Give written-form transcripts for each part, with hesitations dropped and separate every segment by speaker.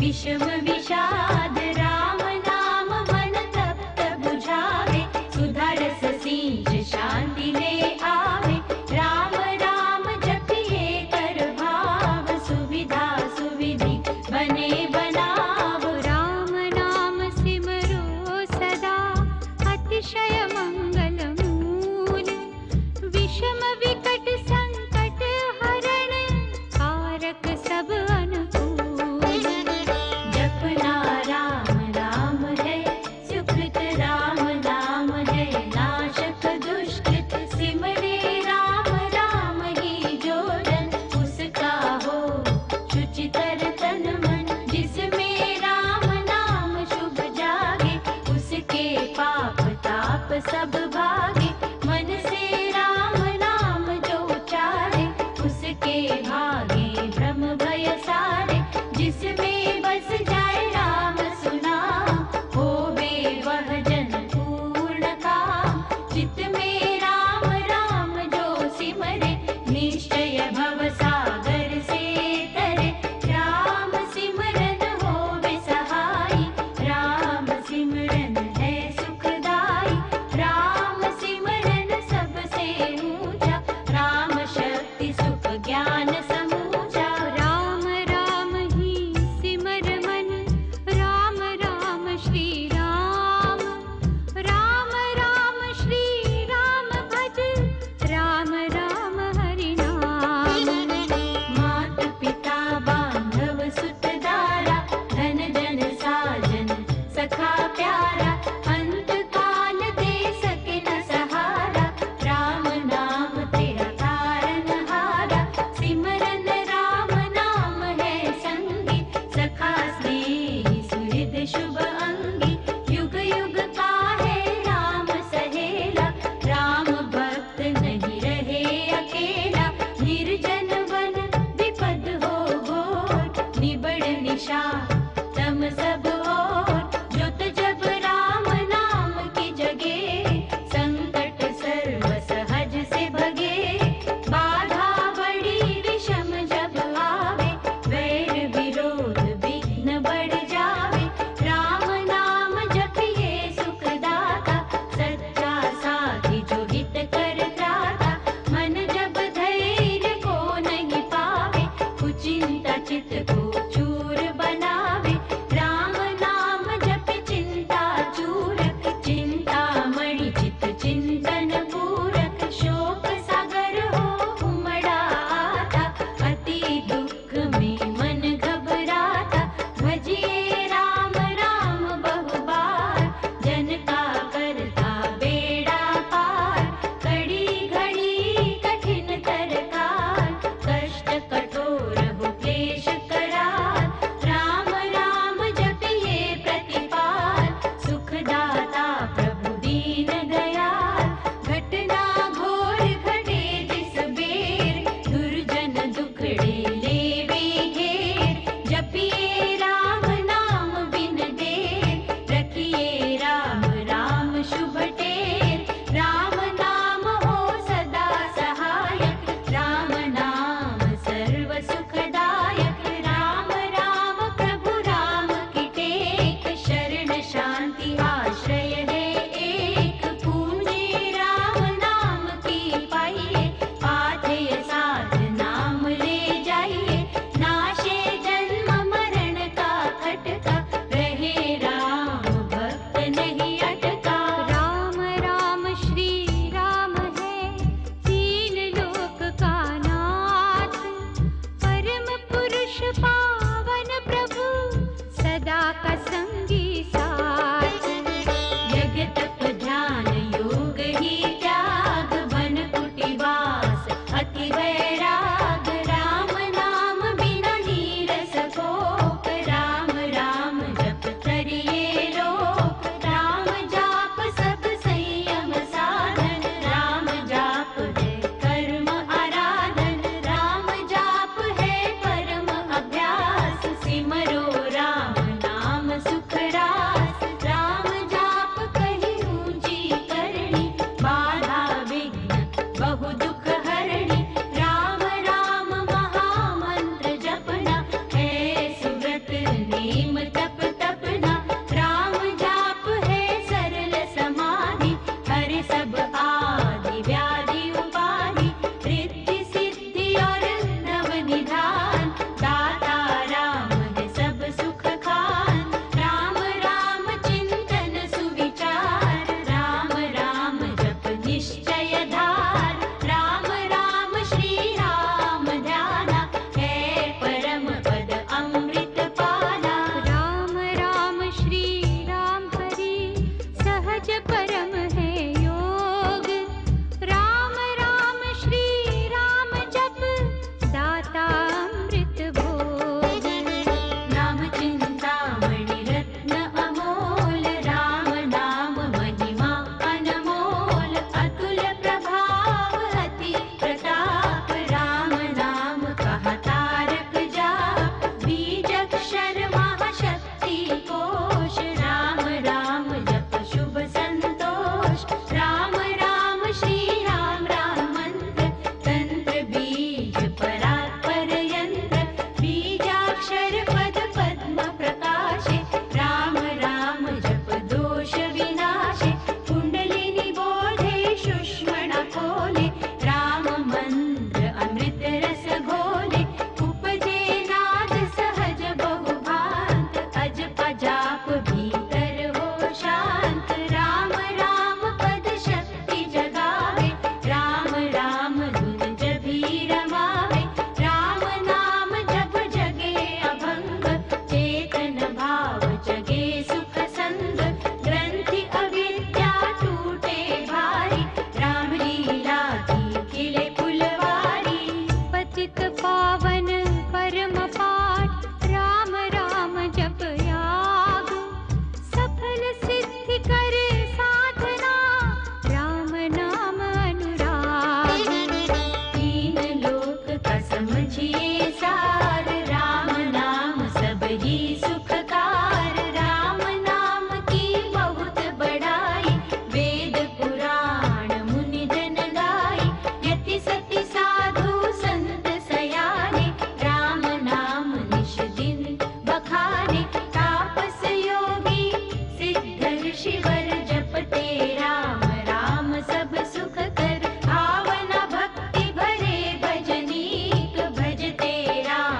Speaker 1: विषम विषाद राम नाम मन तप्त बुझावे, सुधा रस सींच शांति ले आवे। राम राम जपिए कर भाव, सुविधा सुविधि बने बनाव।
Speaker 2: राम नाम सिमरो सदा अतिशय मंगल मूल, विषम विकट संकट हरण कारक सब अनुकूल।
Speaker 1: जपना राम नाम है सुकृत, राम नाम है नाशक दुष्कृत। सिमरे राम राम ही जोड़न, उसका हो शुचितर तन मन। जिसमें राम नाम शुभ जागे, उसके पाप ताप सब भागे। मन से राम नाम जो उचारे, उसके भागे भ्रम भय सारे। जिसमें बस जाए राम सुना, होवे वह जन पूर्ण काम। चित्त में राम राम जो सिमरे, निश्चय भव सागर से तरे। राम सिमरन होवे सहाई, राम सिमरन है सुखदाई। राम सिमरन सबसे ऊंचा, राम शक्ति सुख ज्ञान समूचा।
Speaker 2: राम राम ही सिमर मन, राम राम श्री राम। राम राम श्री राम भज, राम राम हरि नाम।
Speaker 1: मात पिता बांधव सुत दारा, धन जन साजन सखा प्यारा। अंत काल दे सके न सहारा, राम नाम तेरा तारन हारा। सिमरन
Speaker 2: पावन परम पाठ राम राम जप याग, सफल सिद्धि करे साधना राम नाम अनुराग।
Speaker 1: तीन लोक का समझिए सार, राम नाम सब ही सुखकार। राम नाम की बहुत बड़ाई, वेद पुराण मुनि जन गाई। यति सति साधु संत सयाने, राम नाम निश दिन बखाने। तापस योगी सिद्ध ऋषिवर, जपते राम राम सब सुख कर। भावना भक्ति भरे भजनीक, भजते राम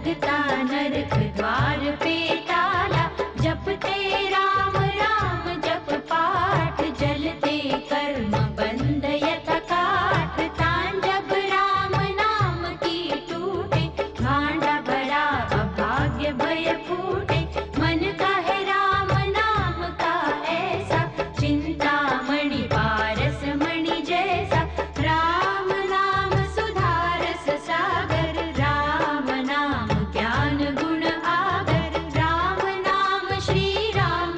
Speaker 1: लगता नरक द्वार पे ताला। जपते राम राम जप पाठ, जलते कर्म बंध यथा काठ। तान जब राम नाम की टूटे, भांडा भरा अभाग्य भय फूटे। मन का है राम नाम का ऐसा, चिंतामणि पारस मणि जैसा। राम नाम सुधारस सागर, राम नाम ज्ञान गुण आगर। राम नाम श्री राम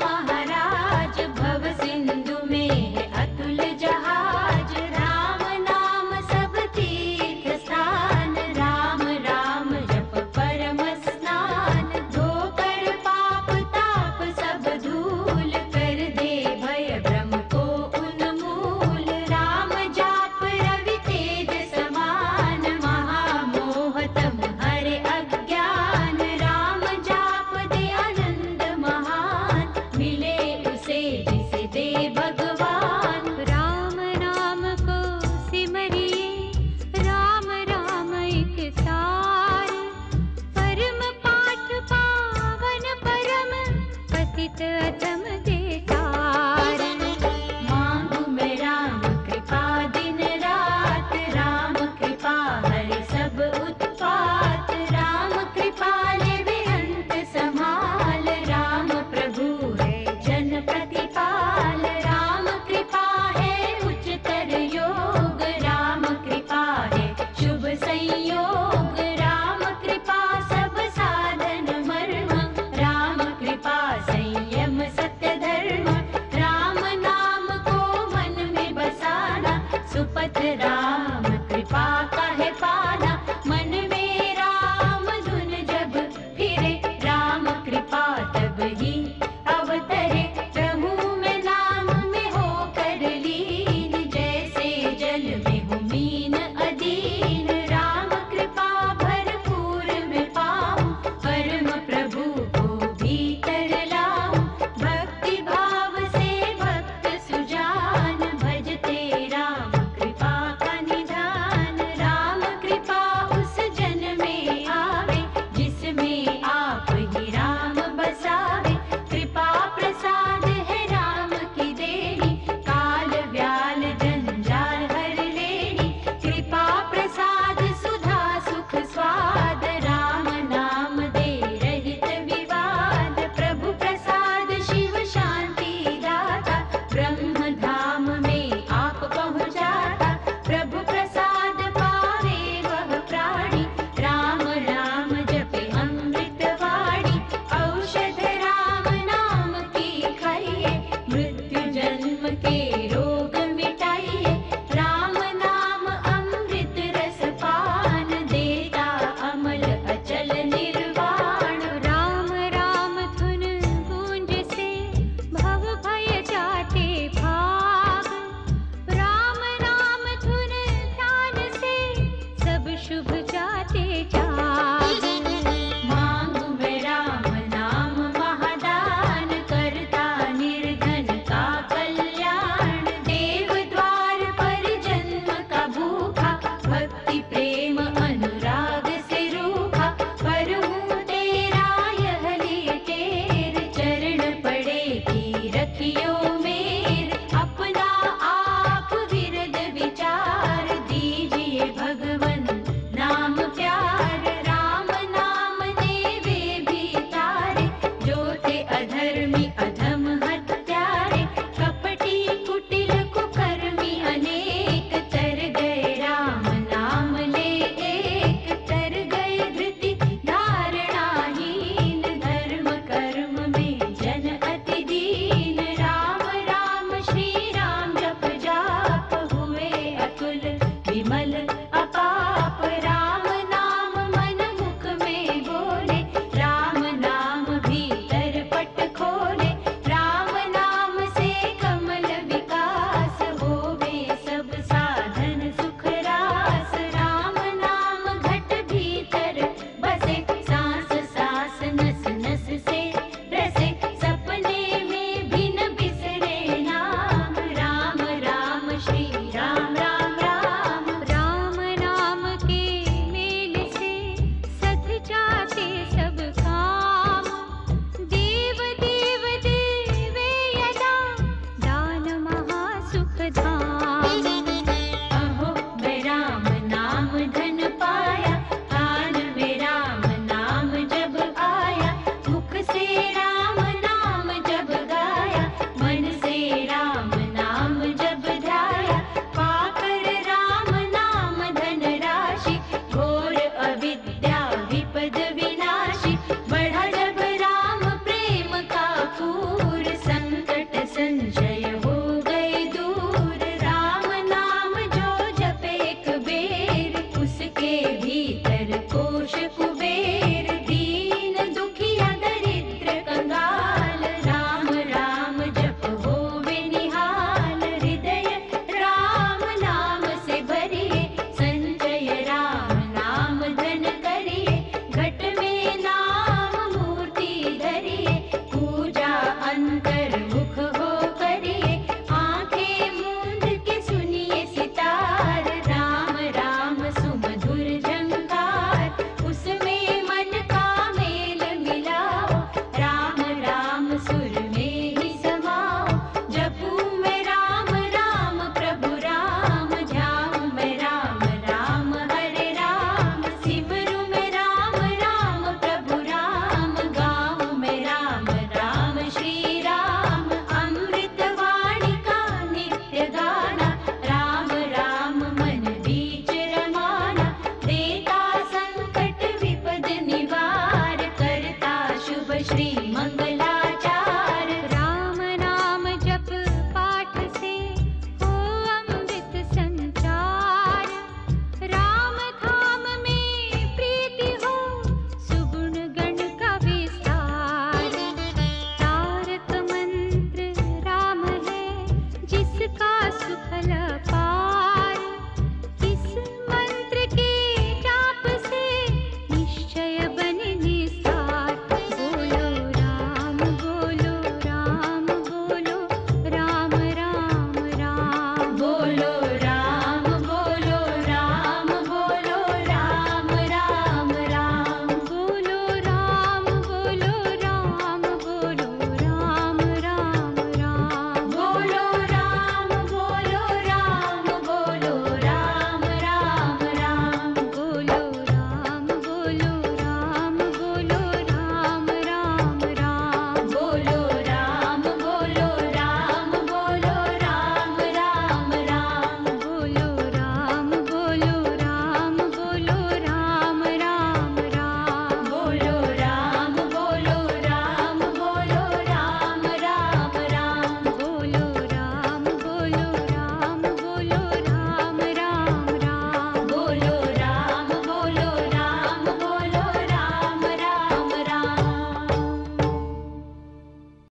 Speaker 1: श्रीमंगल